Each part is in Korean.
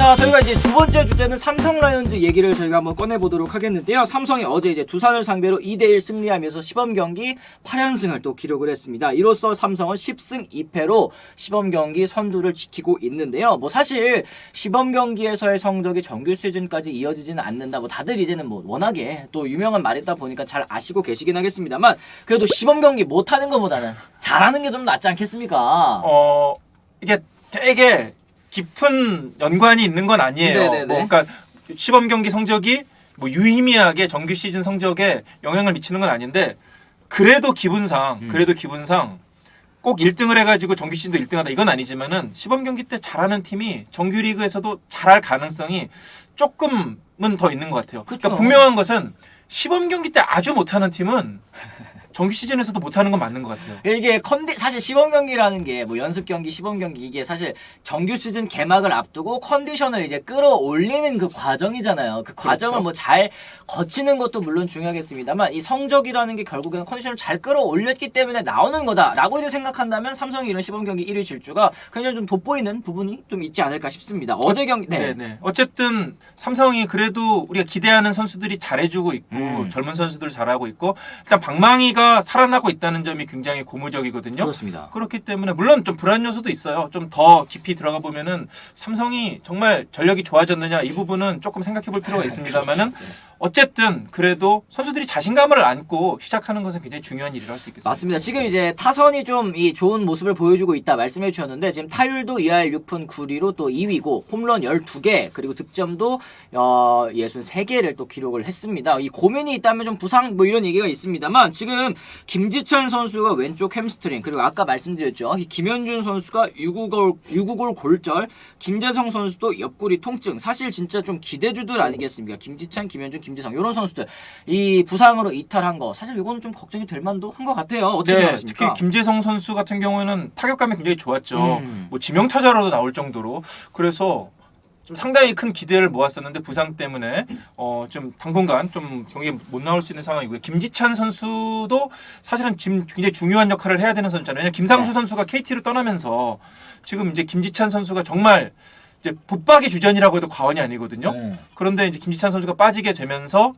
자, 저희가 이제 두 번째 주제는 삼성 라이온즈 얘기를 저희가 한번 꺼내보도록 하겠는데요. 삼성이 어제 이제 두산을 상대로 2대1 승리하면서 시범 경기 8연승을 또 기록을 했습니다. 이로써 삼성은 10승 2패로 시범 경기 선두를 지키고 있는데요. 뭐 사실 시범 경기에서의 성적이 정규 시즌까지 이어지지는 않는다. 뭐 다들 이제는 뭐 워낙에 또 유명한 말이다 보니까 잘 아시고 계시긴 하겠습니다만, 그래도 시범 경기 못하는 것보다는 잘하는 게 좀 낫지 않겠습니까? 이게 되게 깊은 연관이 있는 건 아니에요. 뭐 그러니까 시범 경기 성적이 뭐 유의미하게 정규 시즌 성적에 영향을 미치는 건 아닌데, 그래도 기분상 꼭 1등을 해가지고 정규 시즌도 1등하다 이건 아니지만은 시범 경기 때 잘하는 팀이 정규 리그에서도 잘할 가능성이 조금은 더 있는 것 같아요. 그러니까 분명한 것은 시범 경기 때 아주 못하는 팀은 정규 시즌에서도 못하는 건 맞는 것 같아요. 이게 사실 시범 경기라는 게 뭐 연습 경기, 시범 경기 이게 사실 정규 시즌 개막을 앞두고 컨디션을 이제 끌어올리는 그 과정이잖아요. 그 과정을 뭐 잘 거치는 것도 물론 중요하겠습니다만, 이 성적이라는 게 결국에는 컨디션을 잘 끌어올렸기 때문에 나오는 거다라고 이제 생각한다면 삼성이 이런 시범 경기 1위 질주가 굉장히 좀 돋보이는 부분이 좀 있지 않을까 싶습니다. 어제 경기 어쨌든 삼성이 그래도 우리가 기대하는 선수들이 잘해주고 있고 젊은 선수들 잘하고 있고, 일단 방망이가 살아나고 있다는 점이 굉장히 고무적이거든요. 그렇습니다. 그렇기 때문에 물론 좀 불안 요소도 있어요. 좀 더 깊이 들어가 보면은 삼성이 정말 전력이 좋아졌느냐 이 부분은 조금 생각해 볼 필요가 있습니다만은 어쨌든 그래도 선수들이 자신감을 안고 시작하는 것은 굉장히 중요한 일이라고 할 수 있겠습니다. 맞습니다. 지금 이제 타선이 좀 이 좋은 모습을 보여주고 있다 말씀해 주셨는데, 지금 타율도 2할 6푼 9리로 또 2위고 홈런 12개 그리고 득점도 63개를 또 기록을 했습니다. 이 고민이 있다면 좀 부상 뭐 이런 얘기가 있습니다만, 지금 김지찬 선수가 왼쪽 햄스트링, 그리고 아까 말씀드렸죠, 김현준 선수가 유구골 골절, 김재성 선수도 옆구리 통증. 사실 진짜 좀 기대주들 아니겠습니까? 김지찬, 김현준, 김재성 이런 선수들 이 부상으로 이탈한 거, 사실 이거는 좀 걱정이 될 만도 한 것 같아요. 어떻게 생각하십니까? 특히 김재성 선수 같은 경우에는 타격감이 굉장히 좋았죠. 뭐 지명 타자로도 나올 정도로. 그래서 좀 상당히 큰 기대를 모았었는데 부상 때문에 좀 당분간 좀 경기에 못 나올 수 있는 상황이고요. 김지찬 선수도 사실은 지금 굉장히 중요한 역할을 해야 되는 선수잖아요. 왜냐하면 김상수 선수가 KT로 떠나면서 지금 이제 김지찬 선수가 정말 이제 붙박이 주전이라고 해도 과언이 아니거든요. 그런데 이제 김지찬 선수가 빠지게 되면서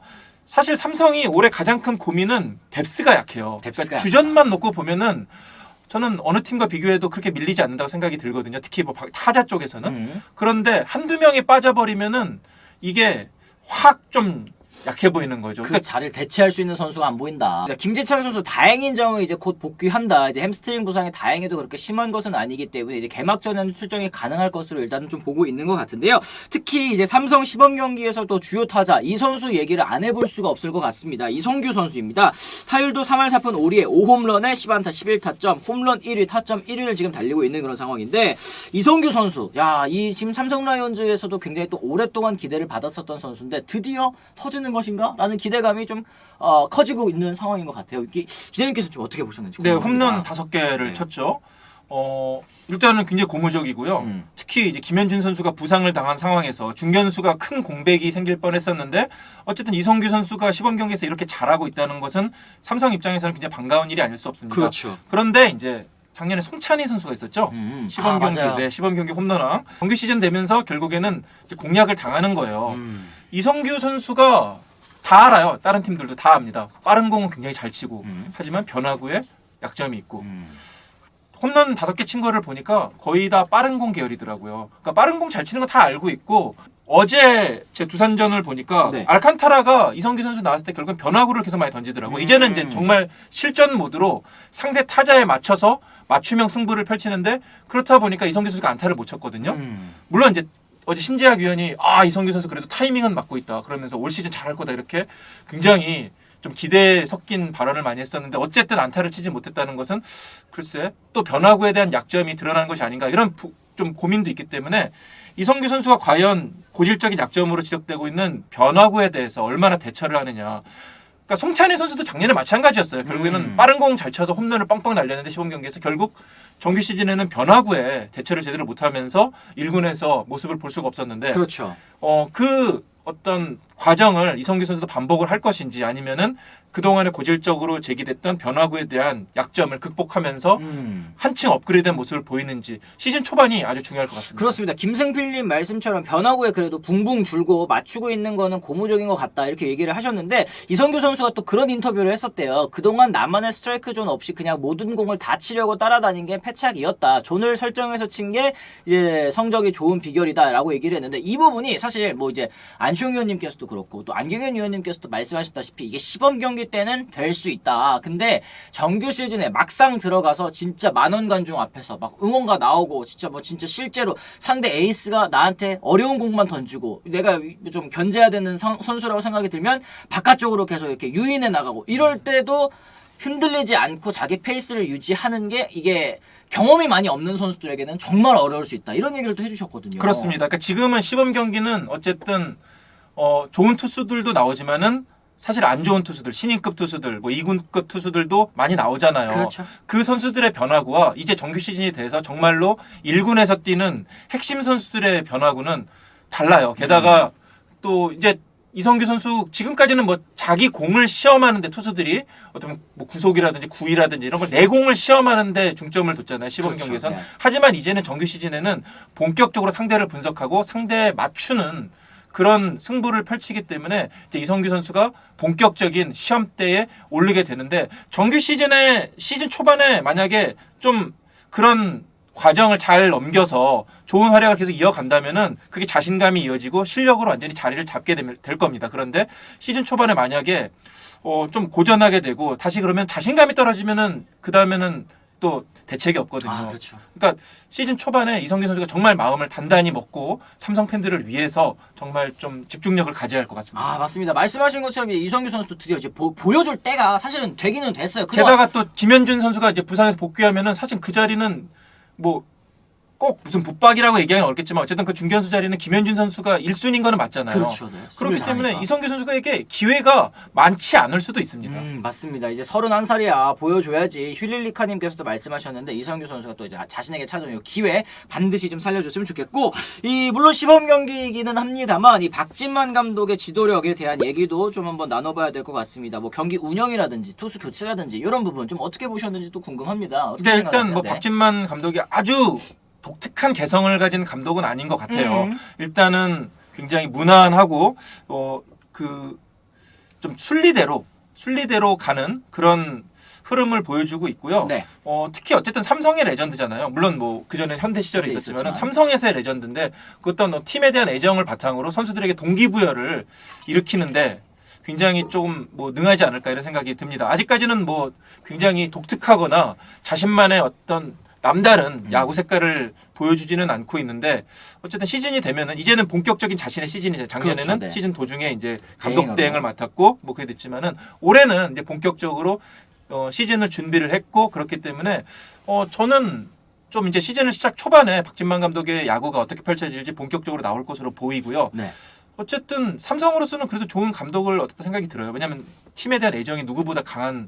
사실 삼성이 올해 가장 큰 고민은 뎁스가 약해요. 그러니까 주전만 놓고 보면은 저는 어느 팀과 비교해도 그렇게 밀리지 않는다고 생각이 들거든요. 특히 뭐 타자 쪽에서는. 그런데 한두 명이 빠져버리면은 이게 확 좀 약해 보이는 거죠. 그 자리를 대체할 수 있는 선수가 안 보인다. 그러니까 김지찬 선수 다행인 점은 이제 곧 복귀한다. 이제 햄스트링 부상이 다행히도 그렇게 심한 것은 아니기 때문에 이제 개막전에는 출정이 가능할 것으로 일단은 좀 보고 있는 것 같은데요. 특히 이제 삼성 시범 경기에서 또 주요 타자 이 선수 얘기를 안 해볼 수가 없을 것 같습니다. 이성규 선수입니다. 타율도 3할 4푼 5리에 5홈런에 10안타 11타점, 홈런 1위, 타점 1위를 지금 달리고 있는 그런 상황인데, 이성규 선수, 이 지금 삼성 라이온즈에서도 굉장히 또 오랫동안 기대를 받았었던 선수인데 드디어 터지는 것인가? 라는 기대감이 좀 커지고 있는 상황인 것 같아요. 기자님께서 좀 어떻게 보셨는지 궁금합니다. 홈런 5개를 쳤죠. 일단은 굉장히 고무적이고요. 특히 이제 김현준 선수가 부상을 당한 상황에서 중견수가 큰 공백이 생길 뻔했었는데, 어쨌든 이성규 선수가 시범 경기에서 이렇게 잘하고 있다는 것은 삼성 입장에서는 굉장히 반가운 일이 아닐 수 없습니다. 그렇죠. 그런데 이제 작년에 송찬희 선수가 있었죠. 시범 경기, 시범 경기 홈런왕. 정규 시즌 되면서 결국에는 이제 공략을 당하는 거예요. 이성규 선수가 다 알아요. 다른 팀들도 다 압니다. 빠른 공은 굉장히 잘 치고, 하지만 변화구에 약점이 있고. 홈런 5개 친 거를 보니까 거의 다 빠른 공 계열이더라고요. 그러니까 빠른 공 잘 치는 거 다 알고 있고, 어제 제 두산전을 보니까 알칸타라가 이성규 선수 나왔을 때 결국엔 변화구를 계속 많이 던지더라고요. 이제는 이제 정말 실전 모드로 상대 타자에 맞춰서 맞춤형 승부를 펼치는데, 그렇다 보니까 이성규 선수가 안타를 못 쳤거든요. 물론 이제 어제 심재학 위원이 이성규 선수 그래도 타이밍은 맞고 있다 그러면서 올 시즌 잘할 거다 이렇게 굉장히 좀 기대에 섞인 발언을 많이 했었는데, 어쨌든 안타를 치지 못했다는 것은 글쎄 또 변화구에 대한 약점이 드러나는 것이 아닌가, 이런 좀 고민도 있기 때문에 이성규 선수가 과연 고질적인 약점으로 지적되고 있는 변화구에 대해서 얼마나 대처를 하느냐. 그러니까 송찬희 선수도 작년에 마찬가지였어요. 결국에는 빠른 공 잘 쳐서 홈런을 빵빵 날렸는데 시범 경기에서 결국 정규 시즌에는 변화구에 대처를 제대로 못하면서 1군에서 모습을 볼 수가 없었는데, 그렇죠. 그 어떤 과정을 이성규 선수도 반복을 할 것인지 아니면은 그동안에 고질적으로 제기됐던 변화구에 대한 약점을 극복하면서 한층 업그레이드된 모습을 보이는지 시즌 초반이 아주 중요할 것 같습니다. 그렇습니다. 김승필님 말씀처럼 변화구에 그래도 붕붕 줄고 맞추고 있는 거는 고무적인 것 같다 이렇게 얘기를 하셨는데 이성규 선수가 또 그런 인터뷰를 했었대요. 그동안 나만의 스트라이크 존 없이 그냥 모든 공을 다 치려고 따라다닌 게 패착이었다. 존을 설정해서 친 게 이제 성적이 좋은 비결이다라고 얘기를 했는데 이 부분이 사실 뭐 이제 안치홍 위원님께서도 그렇고 또 안경현 위원님께서도 말씀하셨다시피 이게 시범 경기 때는 될 수 있다. 근데 정규 시즌에 막상 들어가서 진짜 만원 관중 앞에서 막 응원가 나오고 진짜 뭐 진짜 실제로 상대 에이스가 나한테 어려운 공만 던지고 내가 좀 견제해야 되는 선수라고 생각이 들면 바깥쪽으로 계속 이렇게 유인해 나가고 이럴 때도 흔들리지 않고 자기 페이스를 유지하는 게 이게 경험이 많이 없는 선수들에게는 정말 어려울 수 있다. 이런 얘기를 또 해주셨거든요. 그렇습니다. 그러니까 지금은 시범 경기는 어쨌든 좋은 투수들도 나오지만은 사실 안 좋은 투수들, 신인급 투수들, 뭐 2군급 투수들도 많이 나오잖아요. 그렇죠. 그 선수들의 변화구와 이제 정규 시즌이 돼서 정말로 1군에서 뛰는 핵심 선수들의 변화구는 달라요. 게다가 또 이제 이성규 선수 지금까지는 뭐 자기 공을 시험하는데 투수들이 어떤 뭐 구속이라든지 구위라든지 이런 걸 내공을 시험하는데 중점을 뒀잖아요. 시범 그렇죠. 경기에서. 네. 하지만 이제는 정규 시즌에는 본격적으로 상대를 분석하고 상대에 맞추는 그런 승부를 펼치기 때문에 이제 이성규 선수가 본격적인 시험대에 오르게 되는데 정규 시즌 초반에 만약에 좀 그런 과정을 잘 넘겨서 좋은 활약을 계속 이어간다면은 그게 자신감이 이어지고 실력으로 완전히 자리를 잡게 될 겁니다. 그런데 시즌 초반에 만약에 좀 고전하게 되고 다시 그러면 자신감이 떨어지면은 그 다음에는 또 대책이 없거든요. 아, 그렇죠. 그러니까 시즌 초반에 이성규 선수가 정말 마음을 단단히 먹고 삼성 팬들을 위해서 정말 좀 집중력을 가져야 할 것 같습니다. 아, 맞습니다. 말씀하신 것처럼 이제 이성규 선수도 드디어 이제 보여줄 때가 사실은 되기는 됐어요. 게다가 또 김현준 선수가 이제 부산에서 복귀하면은 사실 그 자리는 뭐 꼭 무슨 붙박이라고 얘기하기는 어렵겠지만 어쨌든 그 중견수 자리는 김현준 선수가 1순위인 거는 맞잖아요. 그렇죠. 네. 그렇기 때문에 이성규 선수가에게 기회가 많지 않을 수도 있습니다. 맞습니다. 이제 31살이야 보여줘야지. 힐릴리카님께서도 말씀하셨는데 이성규 선수가 또 이제 자신에게 찾아온 기회 반드시 좀 살려줬으면 좋겠고 물론 시범 경기이기는 합니다만 이 박진만 감독의 지도력에 대한 얘기도 좀 한번 나눠봐야 될 것 같습니다. 뭐 경기 운영이라든지 투수 교체라든지 이런 부분 좀 어떻게 보셨는지 또 궁금합니다. 어떻게 근데 일단 생각하세요? 뭐 네. 박진만 감독이 아주 독특한 개성을 가진 감독은 아닌 것 같아요. 일단은 굉장히 무난하고 그 좀 순리대로 가는 그런 흐름을 보여주고 있고요. 네. 특히 어쨌든 삼성의 레전드잖아요. 물론 뭐 그전에 현대 시절에 네, 있었지만 있었지만. 삼성에서의 레전드인데 그 어떤 팀에 대한 애정을 바탕으로 선수들에게 동기부여를 일으키는데 굉장히 조금 뭐 능하지 않을까 이런 생각이 듭니다. 아직까지는 뭐 굉장히 독특하거나 자신만의 어떤 남다른 야구 색깔을 보여주지는 않고 있는데 어쨌든 시즌이 되면은 이제는 본격적인 자신의 시즌이죠. 작년에는 그렇죠, 네. 시즌 도중에 이제 감독 대행으로. 대행을 맡았고 뭐 그게 됐지만은 올해는 이제 본격적으로 시즌을 준비를 했고 그렇기 때문에 저는 좀 이제 시즌을 시작 초반에 박진만 감독의 야구가 어떻게 펼쳐질지 본격적으로 나올 것으로 보이고요. 네. 어쨌든 삼성으로서는 그래도 좋은 감독을 얻었다 생각이 들어요. 왜냐하면 팀에 대한 애정이 누구보다 강한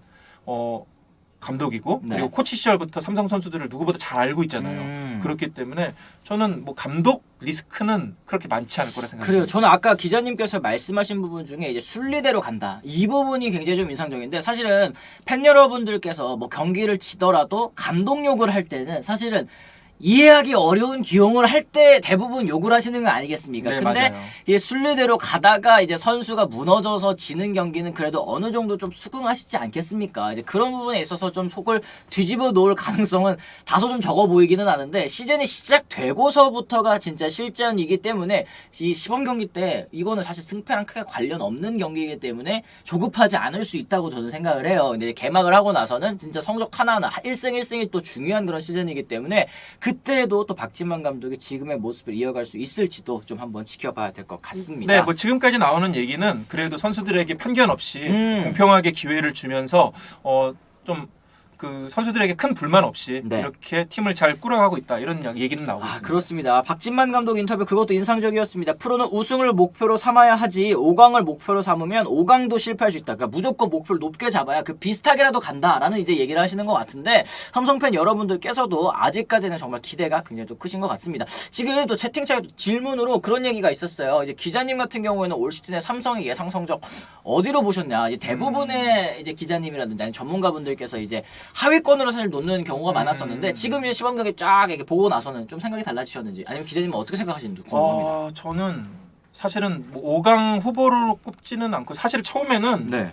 감독이고 네. 그리고 코치 시절부터 삼성 선수들을 누구보다 잘 알고 있잖아요. 그렇기 때문에 저는 뭐 감독 리스크는 그렇게 많지 않을 거라 생각합니다. 그래요. 저는 아까 기자님께서 말씀하신 부분 중에 이제 순리대로 간다. 이 부분이 굉장히 좀 인상적인데 사실은 팬 여러분들께서 뭐 경기를 지더라도 감독 욕을 할 때는 사실은 이해하기 어려운 기용을 할 때 대부분 욕을 하시는 거 아니겠습니까? 네, 근데 맞아요. 이 순리대로 가다가 이제 선수가 무너져서 지는 경기는 그래도 어느 정도 좀 수긍하시지 않겠습니까? 이제 그런 부분에 있어서 좀 속을 뒤집어 놓을 가능성은 다소 좀 적어 보이기는 하는데 시즌이 시작되고서부터가 진짜 실전이기 때문에 이 시범 경기 때 이거는 사실 승패랑 크게 관련 없는 경기이기 때문에 조급하지 않을 수 있다고 저는 생각을 해요. 근데 개막을 하고 나서는 진짜 성적 하나하나 1승 1승이 또 중요한 그런 시즌이기 때문에 그때도 또 박진만 감독이 지금의 모습을 이어갈 수 있을지도 좀 한번 지켜봐야 될 것 같습니다. 네, 뭐 지금까지 나오는 얘기는 그래도 선수들에게 편견 없이 공평하게 기회를 주면서 좀 그 선수들에게 큰 불만 없이 네. 이렇게 팀을 잘 꾸려가고 있다 이런 얘기는 나오고 있습니다. 그렇습니다. 박진만 감독 인터뷰 그것도 인상적이었습니다. 프로는 우승을 목표로 삼아야 하지 5강을 목표로 삼으면 5강도 실패할 수 있다. 그러니까 무조건 목표를 높게 잡아야 그 비슷하게라도 간다라는 이제 얘기를 하시는 것 같은데 삼성팬 여러분들께서도 아직까지는 정말 기대가 굉장히 또 크신 것 같습니다. 지금 또 채팅창에 질문으로 그런 얘기가 있었어요. 이제 기자님 같은 경우에는 올 시즌에 삼성의 예상 성적 어디로 보셨냐? 이제 대부분의 이제 기자님이라든지 아니 전문가분들께서 이제 하위권으로 사실 놓는 경우가 많았었는데 지금 이제 시범 경기 쫙 이렇게 보고 나서는 좀 생각이 달라지셨는지 아니면 기자님은 어떻게 생각하시는지 궁금합니다. 저는 사실은 뭐 5강 후보로 꼽지는 않고 사실 처음에는 네.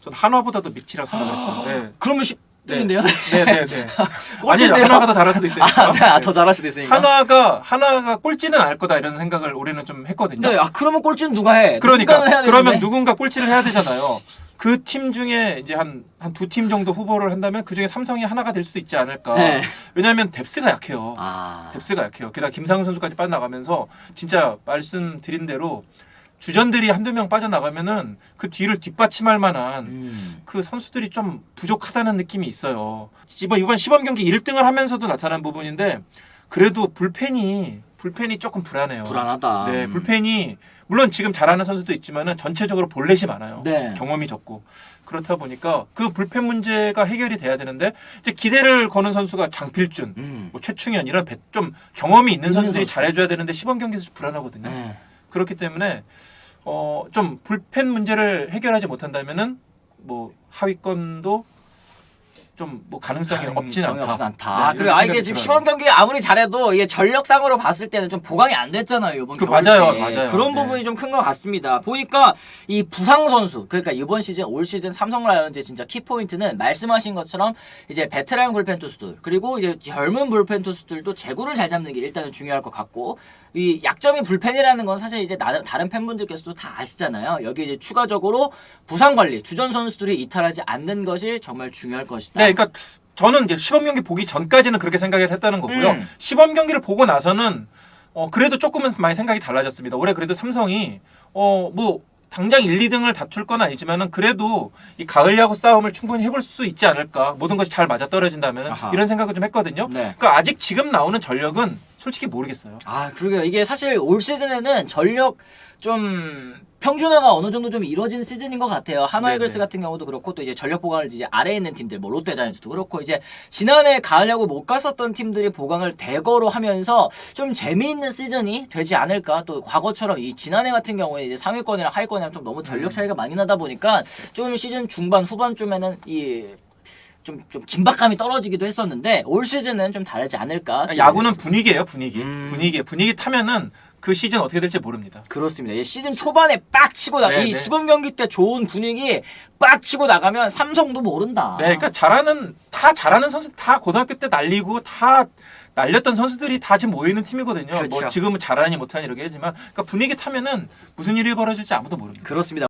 전 한화보다도 미치라고 생각했어요. 네. 그러면 10등인데요? 네네네. 아니 하나가 더 잘할 수도 있으니까. 더 잘할 수도 있으니까. 하나가 꼴찌는 알 거다 이런 생각을 올해는 좀 했거든요. 네, 그러면 꼴찌는 누가 해? 그러니까 누군가는 해야 그러면 되는데. 누군가 꼴찌를 해야 되잖아요. 그 팀 중에 이제 한 두 팀 정도 후보를 한다면 그 중에 삼성이 하나가 될 수도 있지 않을까. 네. 왜냐하면 뎁스가 약해요. 아. 뎁스가 약해요. 게다가 김상훈 선수까지 빠져나가면서 진짜 말씀드린 대로 주전들이 한두 명 빠져나가면은 그 뒤를 뒷받침할 만한 그 선수들이 좀 부족하다는 느낌이 있어요. 이번 시범 경기 1등을 하면서도 나타난 부분인데 그래도 불펜이 조금 불안해요. 불안하다. 네, 불펜이 물론 지금 잘하는 선수도 있지만은 전체적으로 볼넷이 많아요. 네. 경험이 적고 그렇다 보니까 그 불펜 문제가 해결이 돼야 되는데 이제 기대를 거는 선수가 장필준, 뭐 최충현 이런 좀 경험이 있는 선수들이 선수. 잘해줘야 되는데 시범 경기에서 불안하거든요. 네. 그렇기 때문에 좀 불펜 문제를 해결하지 못한다면은 뭐 하위권도 좀 뭐 가능성이 없진 않다. 네, 그래, 이런 이게 생각이 지금 들어요. 시범 경기 아무리 잘해도 이게 전력상으로 봤을 때는 좀 보강이 안 됐잖아요 이번 겨울 맞아요. 그런 네. 부분이 좀 큰 것 같습니다. 보니까 이 부상 선수, 그러니까 이번 시즌 올 시즌 삼성 라이온즈의 진짜 키 포인트는 말씀하신 것처럼 이제 베테랑 불펜 투수들 그리고 이제 젊은 불펜 투수들도 제구를 잘 잡는 게 일단은 중요할 것 같고. 이 약점이 불펜이라는 건 사실 이제 다른 팬분들께서도 다 아시잖아요. 여기 이제 추가적으로 부상 관리, 주전 선수들이 이탈하지 않는 것이 정말 중요할 것이다. 네, 그러니까 저는 이제 시범 경기 보기 전까지는 그렇게 생각을 했다는 거고요. 시범 경기를 보고 나서는 그래도 조금은 많이 생각이 달라졌습니다. 올해 그래도 삼성이 뭐 당장 1, 2등을 다툴 건 아니지만은 그래도 이 가을 야구 싸움을 충분히 해볼 수 있지 않을까. 모든 것이 잘 맞아 떨어진다면 이런 생각을 좀 했거든요. 네. 그러니까 아직 지금 나오는 전력은 솔직히 모르겠어요. 그러게요. 이게 사실 올 시즌에는 전력 좀 평준화가 어느 정도 좀 이루어진 시즌인 것 같아요. 한화이글스 네네. 같은 경우도 그렇고 또 이제 전력 보강을 이제 아래에 있는 팀들, 뭐 롯데자이언츠도 그렇고 이제 지난해 가을 야구 못 갔었던 팀들이 보강을 대거로 하면서 좀 재미있는 시즌이 되지 않을까. 또 과거처럼 이 지난해 같은 경우에 이제 상위권이랑 하위권이랑 좀 너무 전력 차이가 많이 나다 보니까 좀 시즌 중반 후반쯤에는 좀 긴박감이 떨어지기도 했었는데 올 시즌은 좀 다르지 않을까. 야구는 분위기예요, 분위기 타면은 그 시즌 어떻게 될지 모릅니다. 그렇습니다. 이 시즌 초반에 빡 치고 이 시범 경기 때 좋은 분위기 빡 치고 나가면 삼성도 모른다. 네, 그러니까 잘하는 선수 다 고등학교 때 날리고 다 날렸던 선수들이 다 지금 모이는 팀이거든요. 그렇죠. 뭐 지금은 잘하니 못하니 이렇게 하지만 그러니까 분위기 타면은 무슨 일이 벌어질지 아무도 모릅니다. 그렇습니다.